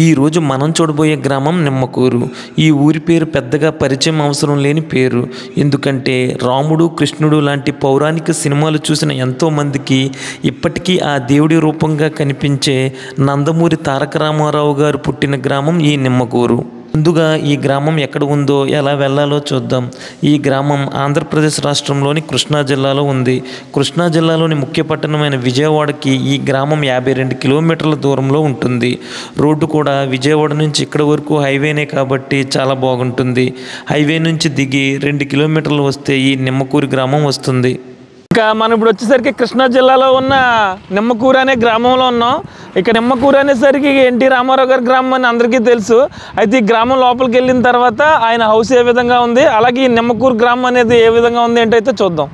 ఈరోజు మనం చూడబోయే గ్రామం నిమ్మకూరు. ఈ ఊరి పేరు పెద్దగా పరిచయం అవసరం లేని పేరు. ఎందుకంటే రాముడు, కృష్ణుడు లాంటి పౌరాణిక సినిమాలు చూసిన ఎంతోమందికి ఇప్పటికీ ఆ దేవుడి రూపంగా కనిపించే నందమూరి తారక రామారావు గారు పుట్టిన గ్రామం ఈ నిమ్మకూరు. ముందుగా ఈ గ్రామం ఎక్కడ ఉందో, ఎలా వెళ్ళాలో చూద్దాం. ఈ గ్రామం ఆంధ్రప్రదేశ్ రాష్ట్రంలోని కృష్ణా జిల్లాలో ఉంది. కృష్ణా జిల్లాలోని ముఖ్య పట్టణమైన విజయవాడకి ఈ గ్రామం 52 కిలోమీటర్ల దూరంలో ఉంటుంది. రోడ్డు కూడా విజయవాడ నుంచి ఇక్కడ వరకు హైవేనే కాబట్టి చాలా బాగుంటుంది. హైవే నుంచి దిగి 2 కిలోమీటర్లు వస్తే ఈ నిమ్మకూరు గ్రామం వస్తుంది. ఇంకా మనం ఇప్పుడు వచ్చేసరికి కృష్ణా జిల్లాలో ఉన్న నిమ్మకూరు అనే గ్రామంలో ఉన్నాం. ఇక నిమ్మకూరు అనేసరికి ఎన్టీ రామారావు గారి గ్రామం అని అందరికీ తెలుసు. అయితే ఈ గ్రామం లోపలికి వెళ్ళిన తర్వాత ఆయన హౌస్ ఏ విధంగా ఉంది, అలాగే ఈ నిమ్మకూరు గ్రామం అనేది ఏ విధంగా ఉంది ఏంటైతే చూద్దాం.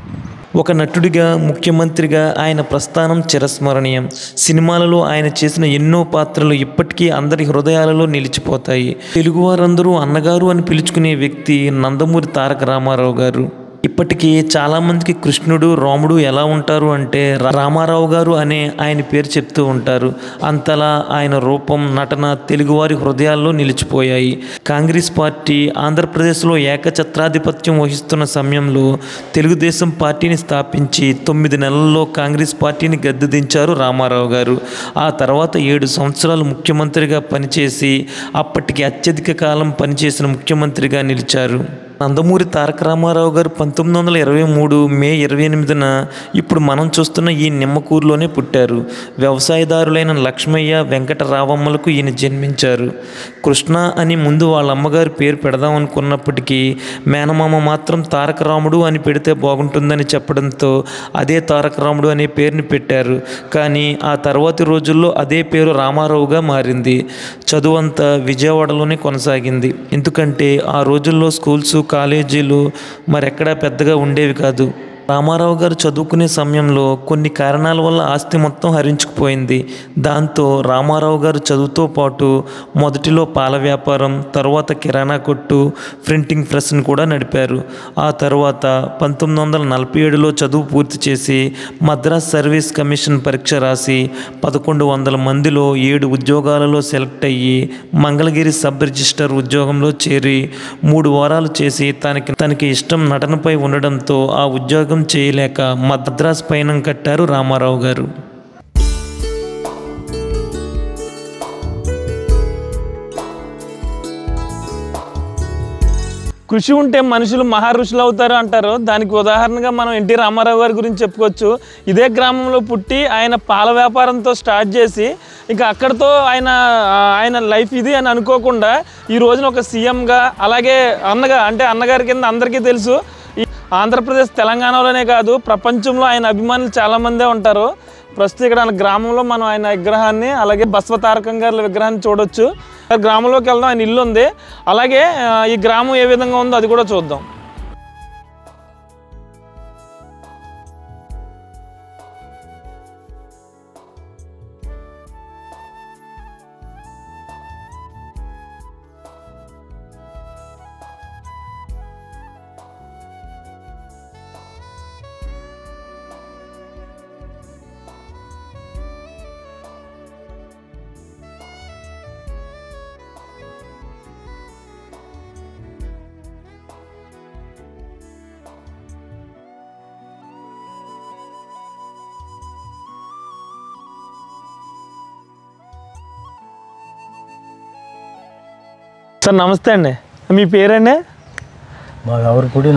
ఒక నటుడిగా, ముఖ్యమంత్రిగా ఆయన ప్రస్థానం చిరస్మరణీయం. సినిమాలలో ఆయన చేసిన ఎన్నో పాత్రలు ఇప్పటికీ అందరి హృదయాలలో నిలిచిపోతాయి. తెలుగువారందరూ అన్నగారు అని పిలుచుకునే వ్యక్తి నందమూరి తారక రామారావు గారు. ఇప్పటికీ చాలామందికి కృష్ణుడు, రాముడు ఎలా ఉంటారు అంటే రామారావు గారు అనే ఆయన పేరు చెప్తూ ఉంటారు. అంతలా ఆయన రూపం, నటన తెలుగువారి హృదయాల్లో నిలిచిపోయాయి. కాంగ్రెస్ పార్టీ ఆంధ్రప్రదేశ్లో ఏకఛత్రాధిపత్యం వహిస్తున్న సమయంలో తెలుగుదేశం పార్టీని స్థాపించి 9 నెలల్లో కాంగ్రెస్ పార్టీని గద్దెదించారు రామారావు గారు. ఆ తర్వాత 7 సంవత్సరాలు ముఖ్యమంత్రిగా పనిచేసి అప్పటికి అత్యధిక కాలం పనిచేసిన ముఖ్యమంత్రిగా నిలిచారు. నందమూరి తారక రామారావు గారు 1923 మే 28న ఇప్పుడు మనం చూస్తున్న ఈ నిమ్మకూరులోనే పుట్టారు. వ్యవసాయదారులైన లక్ష్మయ్య, వెంకటరావమ్మలకు ఈయన జన్మించారు. కృష్ణ అని ముందు వాళ్ళ అమ్మగారి పేరు పెడదామనుకున్నప్పటికీ మేనమామ మాత్రం తారక రాముడు అని పెడితే బాగుంటుందని చెప్పడంతో అదే తారక రాముడు అనే పేరుని పెట్టారు. కానీ ఆ తర్వాతి రోజుల్లో అదే పేరు రామారావుగా మారింది. చదువంతా విజయవాడలోనే కొనసాగింది. ఎందుకంటే ఆ రోజుల్లో స్కూల్స్, కాలేజీలు మరెక్కడా పెద్దగా ఉండేవి కాదు. రామారావు గారు చదువుకునే సమయంలో కొన్ని కారణాల వల్ల ఆస్తి మొత్తం హరించుకుపోయింది. దాంతో రామారావు గారు చదువుతో పాటు మొదటిలో పాల వ్యాపారం, తర్వాత కిరాణా కొట్టు, ప్రింటింగ్ ప్రెస్ని కూడా నడిపారు. ఆ తర్వాత 1947లో చదువు పూర్తి చేసి మద్రాస్ సర్వీస్ కమిషన్ పరీక్ష రాసి 1100 మందిలో 7 ఉద్యోగాలలో సెలెక్ట్ అయ్యి మంగళగిరి సబ్ రిజిస్టర్ ఉద్యోగంలో చేరి 3 వారాలు చేసి తనకి ఇష్టం నటనపై ఉండడంతో ఆ ఉద్యోగం చేయలేక మద్రాస్ పయనం కట్టారు రామారావు గారు. కృషి ఉంటే మనుషులు మహారుషులు అవుతారు అంటారు. దానికి ఉదాహరణగా మనం ఎన్టీ రామారావు గారి గురించి చెప్పుకోవచ్చు. ఇదే గ్రామంలో పుట్టి ఆయన పాల వ్యాపారంతో స్టార్ట్ చేసి ఇక అక్కడితో ఆయన లైఫ్ ఇది అని అనుకోకుండా ఈ రోజున ఒక సీఎంగా, అలాగే అన్నగారి కింద అందరికీ తెలుసు. ఆంధ్రప్రదేశ్, తెలంగాణలోనే కాదు ప్రపంచంలో ఆయన అభిమానులు చాలామందే ఉంటారు. ప్రస్తుతం ఇక్కడ గ్రామంలో మనం ఆయన విగ్రహాన్ని, అలాగే బసవతారకం గారి విగ్రహాన్ని చూడొచ్చు. గ్రామంలోకి వెళ్దాం. ఆయన ఇల్లు ఉంది. అలాగే ఈ గ్రామం ఏ విధంగా ఉందో అది కూడా చూద్దాం. సార్ నమస్తే అండి. మీ పేరండి? నాగులపూడి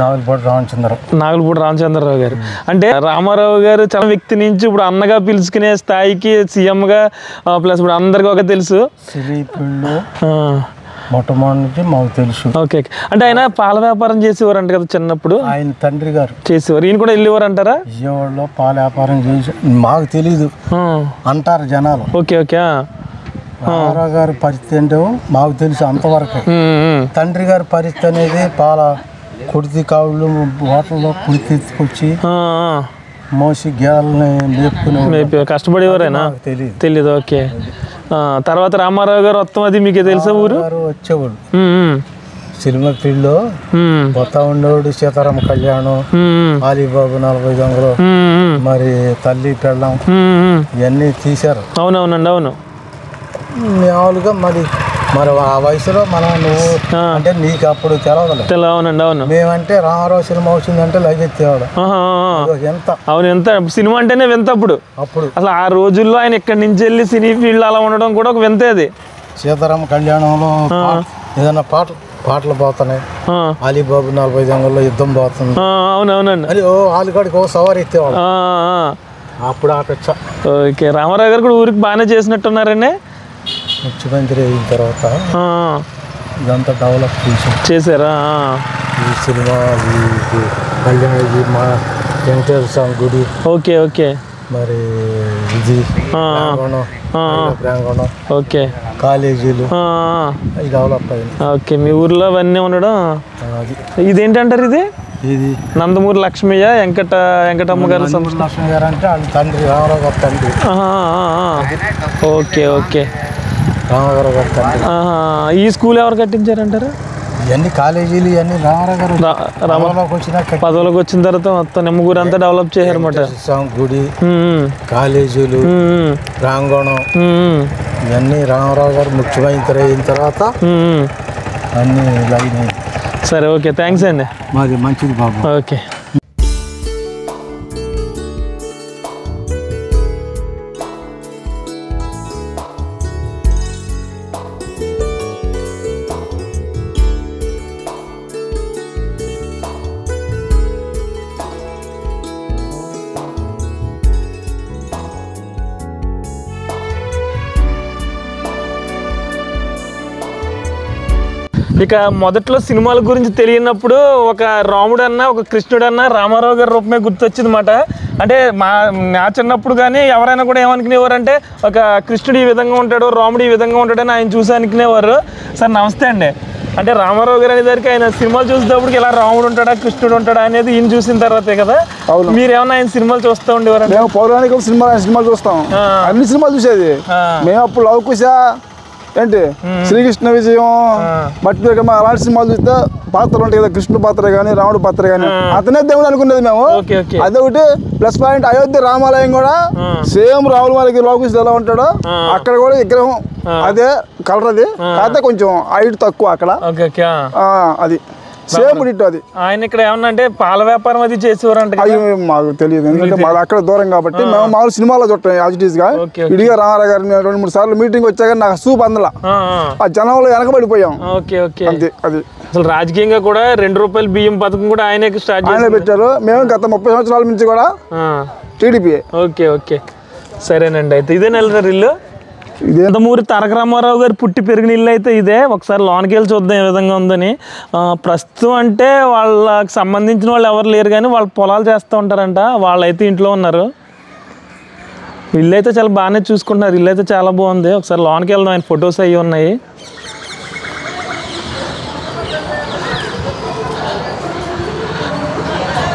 రామచంద్రరావు గారు. అంటే రామారావు గారు చాలా వ్యక్తి నుంచి ఇప్పుడు అన్నగా పిలుచుకునే స్థాయికి సీఎంగా, ప్లస్ ఇప్పుడు అందరికీ ఒక తెలుసు. మొట్టమొదటి నుంచి మాకు తెలుసు. ఓకే. అంటే ఆయన పాల వ్యాపారం చేసేవారు అంట కదా చిన్నప్పుడు? ఆయన తండ్రి గారు చేసేవారు. ఈయన కూడా వెళ్ళేవారు అంటారా? విజయవాడలో పాల వ్యాపారం చేసి మాకు తెలీదు అంటారు జనాలు. Okay okay. రామారావు గారి పరిస్థితి ఏంటో మాకు తెలుసు అంతవరకు. తండ్రి గారి పరిస్థితి అనేది పాల కుడితి కావులు హోటల్లో కుడితి ఎత్తుకొచ్చి మోసి గేదెలని మేపుకునే కష్టపడేవారైనా తెలీదు. ఓకే. తర్వాత రామారావు గారు మొత్తం అది మీకు తెలుసా? ఊరు వచ్చేవాడు సినిమా ఫీల్డ్లో కొత్త ఉండేవాడు. సీతారామ కళ్యాణం, ఆలీబాబు 40 దొంగలు, మరి తల్లి పెళ్ళం ఇవన్నీ తీశారు. అవునవునండి. అవును. మామూలుగా మరి ఆ వయసులో నువ్వు అంటే నీకు అప్పుడు అవునండి అవును. మేమంటే రామారావు సినిమా వచ్చిందంటే లగెత్తేవాడు ఎంత. అవును, ఎంత సినిమా అంటేనే వింత అప్పుడు. అసలు ఆ రోజుల్లో ఆయన ఇక్కడి నుంచి వెళ్ళి సినీ ఫీల్డ్ అలా ఉండడం కూడా ఒక వింతే. అది సీతారామ కళ్యాణంలో ఏదైనా పాటలు పోతున్నాయి, అలీబాబు 40 దొంగల్లో యుద్ధం పోతుంది. అవునవునండి. అది ఆలికాడికి సవారి ఎత్తేవాడు అప్పుడు ఆ పిచ్చ. ఓకే, రామారావు గారు కూడా ఊరికి బాగానే చేసినట్టున్నారండి. ముఖ్యమంత్రి అయిన తర్వాత ఇదంతా డెవలప్ చేశారా? ఈ సినిమా కళ్యాణ మా వెంకటేశ్వర స్వామి గుడి. Okay okay. మరి ఇది ప్రాంగణం, ఓకే, కాలేజీలు డెవలప్ అయింది. ఓకే, మీ ఊర్లో అవన్నీ ఉండడం. ఇదేంటంటారు? ఇది నందమూరి లక్ష్మయ్య వెంకటమ్మ గారు లక్ష్మి గారు అంటే వాళ్ళ తండ్రి రామారావు గారు తండ్రి. ఓకే ఓకే, రామారావు గారు తండ్రి. ఈ స్కూల్ ఎవరు కట్టించారంటారు? ఇవన్నీ కాలేజీలు ఇవన్నీ రామారావు గారు పదవులకు వచ్చిన తర్వాత మొత్తం నిమ్మగూరు అంతా డెవలప్ చేశారు అన్నమాట. గుడి, కాలేజీలు, ప్రాంగణం ఇవన్నీ రామారావు గారు ముఖ్యమైన తర్వాత అన్నీ లైన్. సరే, ఓకే, థ్యాంక్స్ అండి. మాది మంచిది బాబు. ఓకే. ఇక మొదట్లో సినిమాల గురించి తెలియనప్పుడు ఒక రాముడు అన్న ఒక కృష్ణుడు అన్న రామారావు గారి రూపమే గుర్తొచ్చింది అన్నమాట. అంటే నా చిన్నప్పుడు కానీ ఎవరైనా కూడా ఏమనుకునేవారంటే ఒక కృష్ణుడు ఈ విధంగా ఉంటాడు, రాముడు ఈ విధంగా ఉంటాడని ఆయన చూసి అనుకునేవారు. సార్ నమస్తే అండి. అంటే రామారావు గారు అనేసరికి ఆయన సినిమాలు చూసేటప్పుడు ఇలా రాముడు ఉంటాడా కృష్ణుడు ఉంటాడా అనేది ఈయన చూసిన తర్వాతే కదా. మీరు ఏమన్నా ఆయన సినిమాలు చూస్తూ ఉండేవారు? మేము పౌరాణిక సినిమాలు చూస్తాం, అన్ని సినిమాలు చూసేది మేము. అప్పుడు లవకుశ ఏంటి శ్రీకృష్ణ విజయం, మట్టి అలాంటి సినిమాలు చూస్తే పాత్రలు ఉంటాయి కదా, కృష్ణుడు పాత్ర కానీ రాముడు పాత్ర కానీ అతనే దేవుడు అనుకునేది మేము. అదొకటి ప్లస్ పాయింట్. అయోధ్య రామాలయం కూడా సేమ్ రాముల వారికి లవకుశ ఎలా ఉంటాడో అక్కడ కూడా విగ్రహం అదే కలర్, అది కాకపోతే కొంచెం హైట్ తక్కువ అక్కడ. అది సేమ్ ఇటు. అది ఆయన ఇక్కడ ఏమన్నా అంటే పాల వ్యాపారం అది చేసేవారు అంటే అవి మాకు తెలియదు, ఎందుకంటే మాది అక్కడ దూరం కాబట్టి. మేము మామూలు సినిమాలో చుట్టాం యాజిటీస్ గా. ఇడిగా రామారావు గారు 2-3 సార్లు మీటింగ్ వచ్చాక నాకు సూప్ అందలా, ఆ జనంలో వెనకబడిపోయాం. అంతే. అది అసలు రాజకీయంగా కూడా ₹2 బియ్యం పథకం కూడా ఆయనే పెట్టారు. మేము గత 30 సంవత్సరాల నుంచి కూడా టీడీపీ. ఓకే ఓకే, సరేనండి. అయితే ఇదే నెల ఇల్లు నందమూరి తారక రామారావు గారు పుట్టి పెరిగిన ఇల్లు అయితే ఇదే. ఒకసారి లోనికి వెళ్ళి చూద్దాం ఏ విధంగా ఉందని. ప్రస్తుతం అంటే వాళ్ళకి సంబంధించిన వాళ్ళు ఎవరు లేరు కానీ వాళ్ళు పొలాలు చేస్తూ ఉంటారంట. వాళ్ళైతే ఇంట్లో ఉన్నారు. ఇల్లు అయితే చాలా బాగానే చూసుకుంటున్నారు. ఇల్లు అయితే చాలా బాగుంది. ఒకసారి లోనికి వెళ్దాం. ఆయన ఫొటోస్ అవి ఉన్నాయి.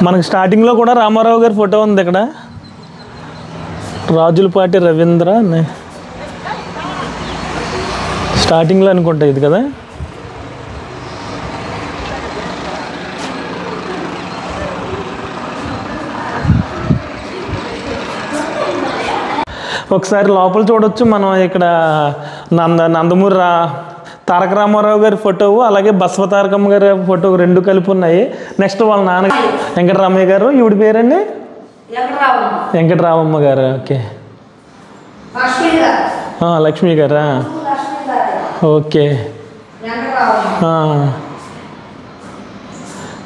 మనకి స్టార్టింగ్లో కూడా రామారావు గారి ఫోటో ఉంది ఇక్కడ. రాజులపాటి రవీంద్ర స్టార్టింగ్లో అనుకుంటా ఇది కదా. ఒకసారి లోపల చూడొచ్చు మనం. ఇక్కడ నందమూరి తారక రామారావు గారి ఫోటో, అలాగే బసవ తారకమ్మ గారి ఫోటో 2 కలిపి ఉన్నాయి. నెక్స్ట్ వాళ్ళ నాన్న వెంకటరామయ్య గారు, ఈవిడ పేరండి వెంకటరామమ్మ గారు. ఓకే, లక్ష్మి గారా. ఓకే,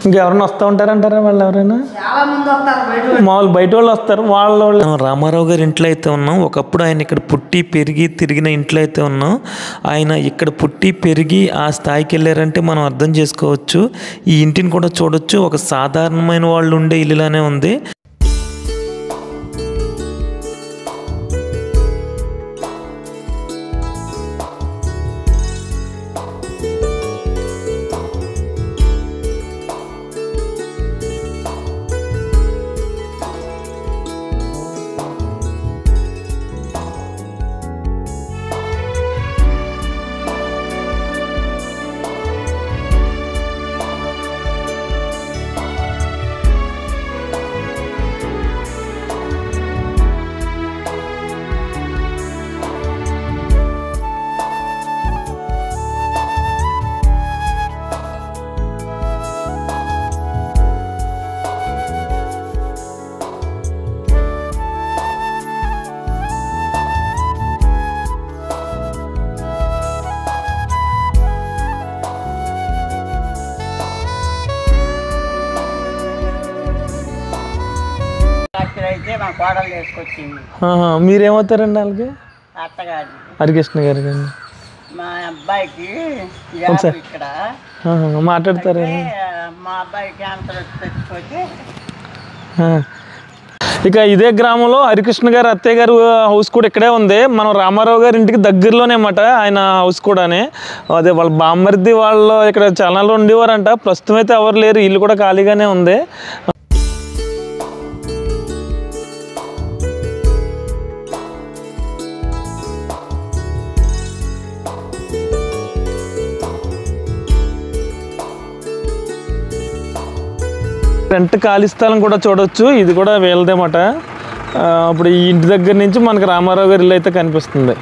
ఇంకెవరైనా వస్తూ ఉంటారంటారా? వాళ్ళు ఎవరైనా మామూలు బయట వాళ్ళు వస్తారు. వాళ్ళు రామారావు గారి ఇంట్లో అయితే ఉన్నాం. ఒకప్పుడు ఆయన ఇక్కడ పుట్టి పెరిగి తిరిగిన ఇంట్లో అయితే ఉన్నాం. ఆయన ఇక్కడ పుట్టి పెరిగి ఆ స్థాయికి వెళ్ళారంటే మనం అర్థం చేసుకోవచ్చు. ఈ ఇంటిని కూడా చూడొచ్చు. ఒక సాధారణమైన వాళ్ళు ఉండే ఇల్లులానే ఉంది. కోడలు తీసుకొచ్చింది. మీరేమవుతారండి వాళ్ళకి? అత్తగారు హరికృష్ణ గారికి అండి. మా అబ్బాయికి జాబ్ ఇక్కడ మాట్లాడతారా? మా అబ్బాయి క్యాన్సర్ వచ్చి తెచ్చిపోతే ఇక ఇదే గ్రామంలో హరికృష్ణ గారు అత్తయ్య గారు హౌస్ కూడా ఇక్కడే ఉంది. మనం రామారావు గారి ఇంటికి దగ్గరలోనే అన్నమాట ఆయన హౌస్ కూడానే. అదే వాళ్ళ బామ్మర్ది వాళ్ళు ఇక్కడ చాలా ఉండేవారంట. ప్రస్తుతం అయితే ఎవరు లేరు, ఇల్లు కూడా ఖాళీగానే ఉంది. రెంట్ ఖాళీ స్థలం కూడా చూడొచ్చు. ఇది కూడా వీళ్ళదేమాట. ఇప్పుడు ఈ ఇంటి దగ్గర నుంచి మనకి రామారావు గారి ఇల్లు అయితే కనిపిస్తుంది.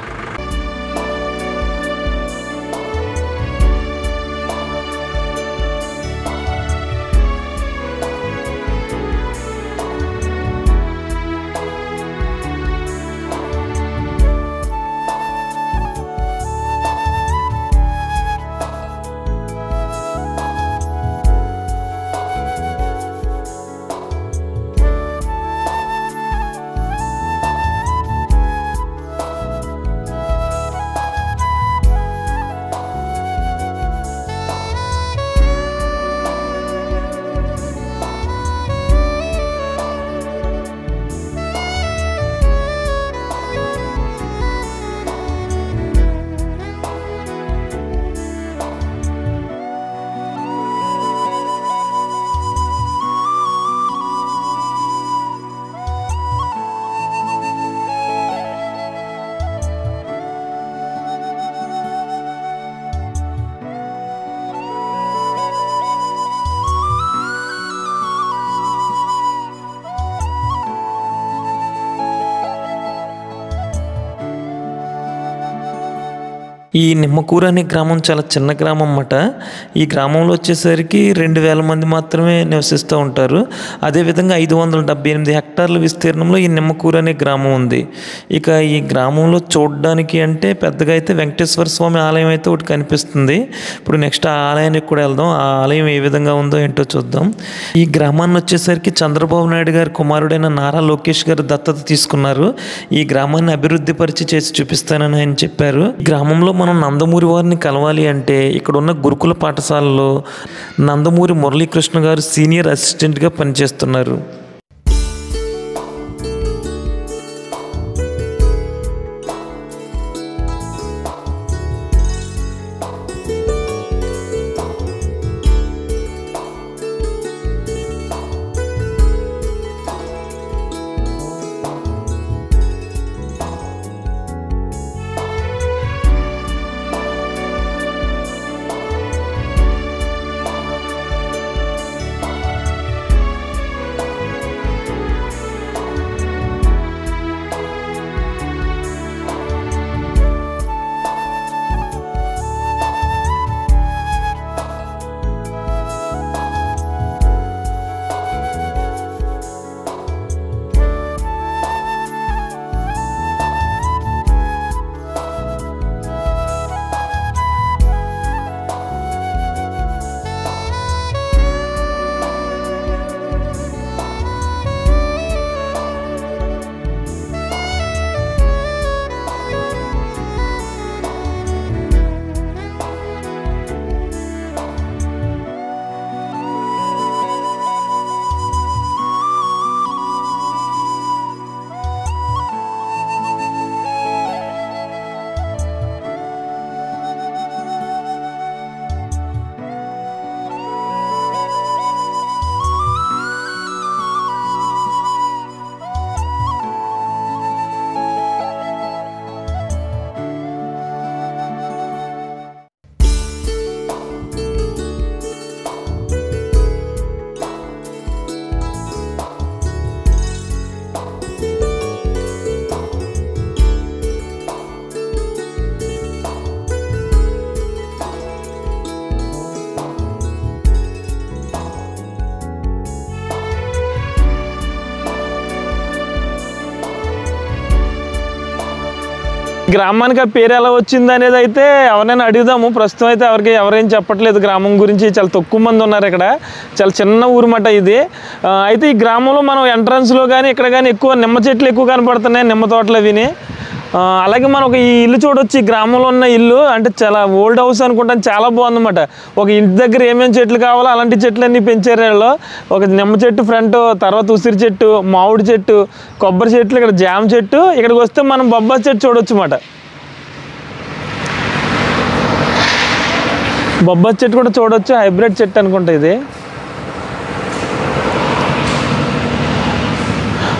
ఈ నిమ్మకూరు అనే గ్రామం చాలా చిన్న గ్రామం అన్నమాట. ఈ గ్రామంలో వచ్చేసరికి 2000 మంది మాత్రమే నివసిస్తూ ఉంటారు. అదేవిధంగా 578 హెక్టార్ల విస్తీర్ణంలో ఈ నిమ్మకూరు అనే గ్రామం ఉంది. ఇక ఈ గ్రామంలో చూడడానికి అంటే పెద్దగా అయితే వెంకటేశ్వర స్వామి ఆలయం అయితే ఒకటి కనిపిస్తుంది. ఇప్పుడు నెక్స్ట్ ఆ ఆలయానికి కూడా వెళ్దాం. ఆ ఆలయం ఏ విధంగా ఉందో ఏంటో చూద్దాం. ఈ గ్రామాన్ని వచ్చేసరికి చంద్రబాబు నాయుడు గారి కుమారుడైన నారా లోకేష్ గారు దత్తత తీసుకున్నారు. ఈ గ్రామాన్ని అభివృద్ధి పరిచి చేసి చూపిస్తానని ఆయన చెప్పారు. ఈ గ్రామంలో మనం నందమూరి వారిని కలవాలి అంటే ఇక్కడ ఉన్న గురుకుల పాఠశాలలో నందమూరి మురళీకృష్ణ గారు సీనియర్ అసిస్టెంట్గా పనిచేస్తున్నారు. గ్రామానికి ఆ పేరు ఎలా వచ్చింది అనేది అయితే ఎవరైనా అడుగుదాము. ప్రస్తుతం అయితే ఎవరేం చెప్పట్లేదు గ్రామం గురించి. చాలా తక్కువ మంది ఉన్నారు ఇక్కడ. చాలా చిన్న ఊరుమాట ఇది. అయితే ఈ గ్రామంలో మనం ఎంట్రన్స్లో కానీ ఇక్కడ కానీ ఎక్కువ నిమ్మ చెట్లు ఎక్కువ కనపడుతున్నాయి, నిమ్మ తోటలు అవిని. అలాగే మనం ఒక ఈ ఇల్లు చూడొచ్చు. ఈ గ్రామంలో ఉన్న ఇల్లు అంటే చాలా ఓల్డ్ హౌస్ అనుకుంటాను, చాలా బాగుందన్నమాట. ఒక ఇంటి దగ్గర ఏమేమి చెట్లు కావాలో అలాంటి చెట్లు అన్నీ పెంచారు వీళ్ళు. ఒక నిమ్మ చెట్టు ఫ్రంట్, తర్వాత ఉసిరి చెట్టు, మామిడి చెట్టు, కొబ్బరి చెట్లు, ఇక్కడ జామ చెట్టు. ఇక్కడికి వస్తే మనం బొబ్బాయి చెట్టు చూడొచ్చు అన్నమాట. బొబ్బాయి చెట్టు కూడా చూడొచ్చు, హైబ్రిడ్ చెట్టు అనుకుంటా ఇది.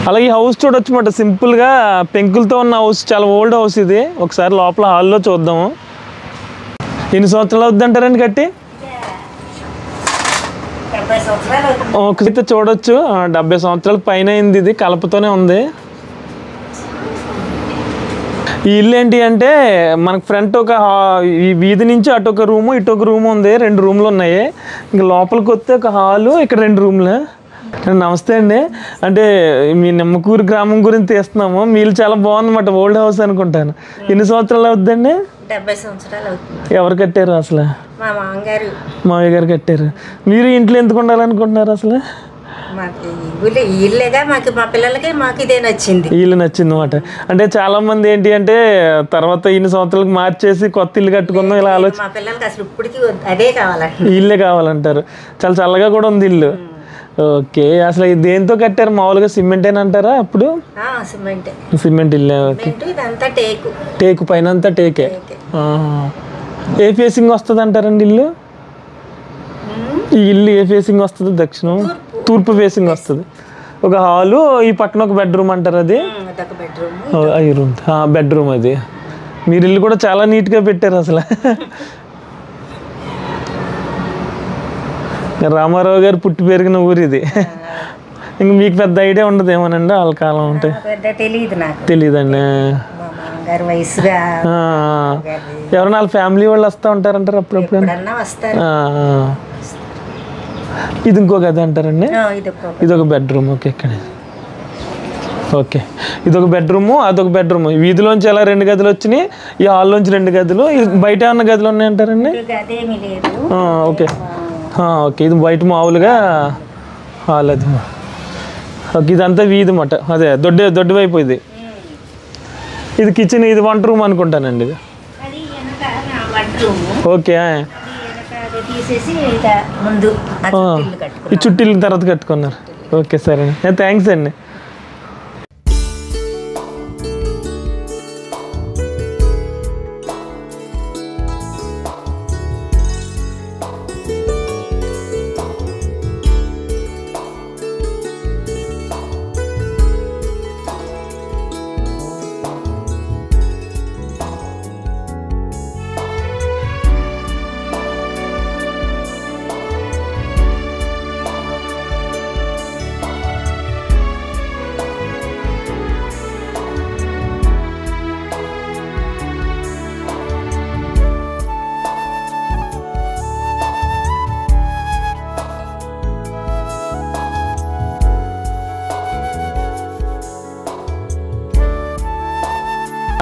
అలాగే ఈ హౌస్ చూడొచ్చు అన్నమాట. సింపుల్గా పెంకులతో ఉన్న హౌస్, చాలా ఓల్డ్ హౌస్ ఇది. ఒకసారి లోపల హాల్లో చూద్దాము. ఎన్ని సంవత్సరాలు అవుతుందంటారండి కట్టి? ఒకసారి చూడొచ్చు, 70 సంవత్సరాల పైన అయింది. ఇది కలపతోనే ఉంది. ఈ ఇల్లు ఏంటి అంటే మనకు ఫ్రంట్ ఒక ఈ వీధి నుంచి అటు ఒక రూము, ఇటు ఒక రూము ఉంది. 2 రూమ్లు ఉన్నాయి. ఇంకా లోపలికి వస్తే ఒక హాలు, ఇక్కడ 2 రూమ్లు. నమస్తే అండి. అంటే మీ నిమ్మకూరు గ్రామం గురించి తీస్తున్నాము. మీరు చాలా బాగుందన్నమాట, ఓల్డ్ హౌస్ అనుకుంటాను. ఎన్ని సంవత్సరాలు అవుతుందండి? 70 సంవత్సరాలు అవుతుంది. ఎవరు కట్టారు అసలు? మా మామగారు. మామయ్య గారు కట్టారు. మీరు ఇంట్లో ఎందుకు ఉండాలనుకుంటున్నారు అసలు? మాకు ఇల్లేగా మాకు, మా పిల్లలకి మాకు ఇదే నచ్చింది. ఇల్లు నచ్చింది అన్నమాట. అంటే చాలా మంది ఏంటి అంటే తర్వాత ఇన్ని సంవత్సరాలకు మార్చేసి కొత్త ఇల్లు కట్టుకుందాం ఇలా ఆలోచన. మా పిల్లలకి అసలు ఇప్పటికీ అదే కావాలంట, ఇల్లే కావాలంటారు. చాలా చల్లగా కూడా ఉంది ఇల్లు. ఓకే, అసలు దేంతో కట్టారు? మామూలుగా సిమెంట్ అంటారా అప్పుడు? సిమెంట్ ఇల్లే. టేకు పైన అంతా టేకే. ఏ ఫేసింగ్ వస్తుంది అంటారండి ఇల్లు? ఈ ఇల్లు ఏ ఫేసింగ్ వస్తుంది? దక్షిణం, తూర్పు ఫేసింగ్ వస్తుంది. ఒక హాలు, ఈ పక్కన ఒక బెడ్రూమ్ అంటారు. అది రూమ్, బెడ్రూమ్. అది మీరు ఇల్లు కూడా చాలా నీట్గా పెట్టారు అసలు. రామారావు గారు పుట్టి పెరిగిన ఊరు ఇది. ఇంక మీకు పెద్ద ఐడియా ఉండదు ఏమోనండి వాళ్ళ కాలం ఉంటే? తెలీదండి. ఎవరైనా వాళ్ళ ఫ్యామిలీ వాళ్ళు వస్తూ ఉంటారంటారు అప్పుడప్పుడు? ఇది ఇంకో గది అంటారండి? ఇది ఒక బెడ్రూమ్. ఓకే, ఇక్కడ ఓకే, ఇదొక బెడ్రూము, అదొక బెడ్రూమ్. వీధిలోంచి అలా 2 గదులు వచ్చినాయి. ఈ హాల్లోంచి 2 గదులు. బయట ఉన్న గదులు ఉన్నాయంటారండి? ఓకే ఓకే, ఇది బయట మామూలుగా హాల్. అది ఓకే, ఇదంతా వీధి మాట. అదే దొడ్డి వైపు ఇది. ఇది కిచెన్, ఇది వంట రూమ్ అనుకుంటానండి ఇది. ఓకే, ఈ చుట్టిల్లు తర్వాత కట్టుకున్నారు. ఓకే, సరే, థ్యాంక్స్ అండి.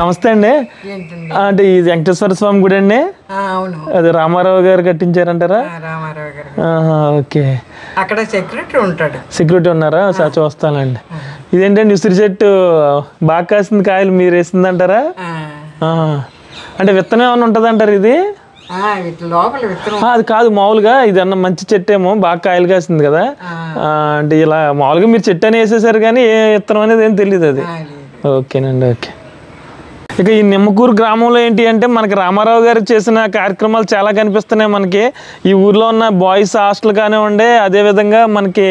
నమస్తే అండి. అంటే ఇది వెంకటేశ్వర స్వామి గుడి అండి? అది రామారావు గారు కట్టించారంటారా? ఓకే, అక్కడ సెక్యూరిటీ ఉంటాడు. సెక్యూరిటీ ఉన్నారా? చూస్తానండి. ఇదేంటండి ఉసిరి చెట్టు బాగా కాసింది, కాయలు మీరు వేసిందంటారా? అంటే విత్తనం ఏమైనా ఉంటుంది అంటారు ఇది? అది కాదు, మామూలుగా ఇది అన్న మంచి చెట్టు ఏమో బాగా కాయలు కాసింది కదా. అంటే ఇలా మామూలుగా మీరు చెట్టు అని వేసేసారు కానీ ఏ విత్తనం అనేది ఏం తెలియదు అది. ఓకేనండి, ఓకే. ఇక ఈ నిమ్మకూరు గ్రామంలో ఏంటి అంటే మనకి రామారావు గారు చేసిన కార్యక్రమాలు చాలా కనిపిస్తున్నాయి మనకి. ఈ ఊర్లో ఉన్న బాయ్స్ హాస్టల్ కానివ్వండి, అదేవిధంగా మనకి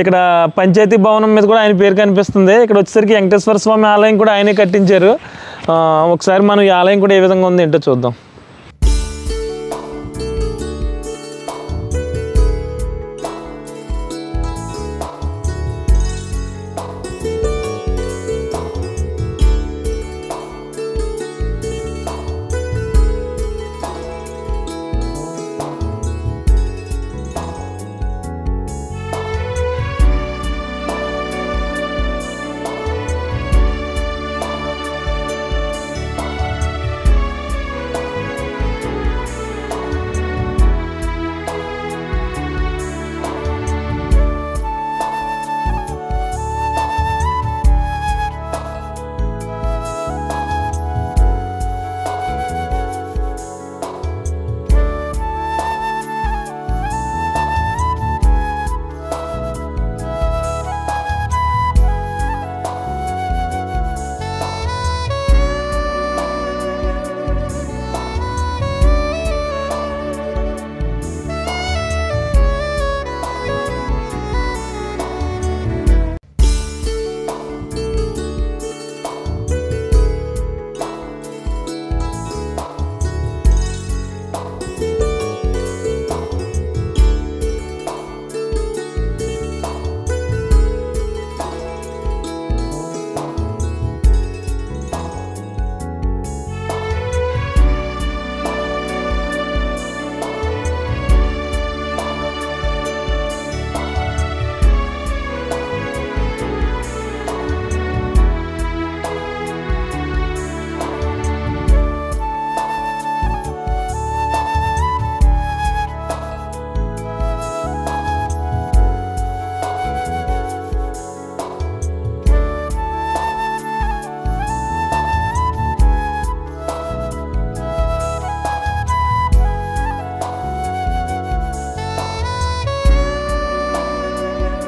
ఇక్కడ పంచాయతీ భవనం మీద కూడా ఆయన పేరు కనిపిస్తుంది. ఇక్కడ వచ్చేసరికి వెంకటేశ్వర స్వామి ఆలయం కూడా ఆయనే కట్టించారు. ఒకసారి మనం ఈ ఆలయం కూడా ఏ విధంగా ఉంది ఏంటో చూద్దాం.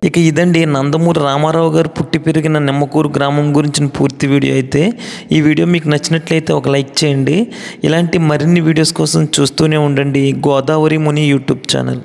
ఇక ఇదండి నందమూరి రామారావు గారు పుట్టి పెరిగిన నిమ్మకూరు గ్రామం గురించిన పూర్తి వీడియో అయితే. ఈ వీడియో మీకు నచ్చినట్లయితే ఒక లైక్ చేయండి. ఇలాంటి మరిన్ని వీడియోస్ కోసం చూస్తూనే ఉండండి గోదావరి ముని యూట్యూబ్ ఛానల్.